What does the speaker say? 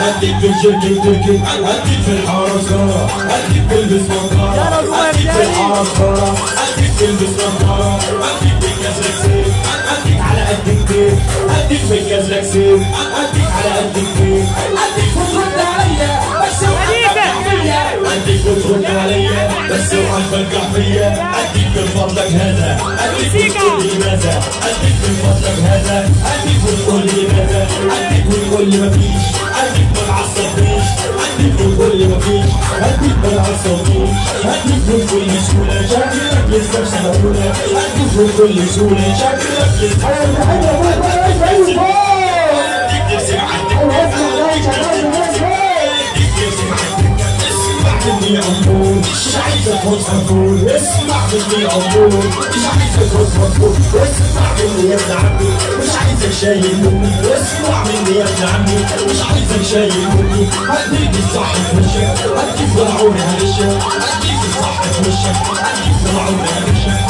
اديك بالجركن تركن، اديك في الحارة زهرة، اديك تلبس نظارة، اديك في الحارة زهرة، اديك تلبس نظارة، اديك بالكازلك سيف، اديك على قد كتير، اديك بالكازلك سيف، اديك على قد كتير، اديك وترد عليا بس اوعى تفرجع فيا، اديك وترد عليا بس اوعى تفرجع فيا، اديك من فضلك هذا، اديك وتقول لي ماذا، اديك من فضلك هذا، اديك وتقول لي ماذا، اديك وتقول لي مفيش، اديك ما تعصبنيش، اديك وتقول لي مفيش، اديك ما تعصبنيش، اديك وتقول لي سهولة، شكلك لسه بسهولة، اديك وتقول لي سهولة، شكلك لسه مني عمور، مش عايزك تفوز مفعول، اسمع مني عمور، مش عايزك تفوز مفعول، اسمع مني يا ابن عمي، مش عايزك شايل مني، اسمع مني يا ابن عمي، مش عايزك شايل مني، هديك الصح في وشك، هديك ضلعوني هرشك، هديك الصح في وشك، هديك ضلعوني هرشك.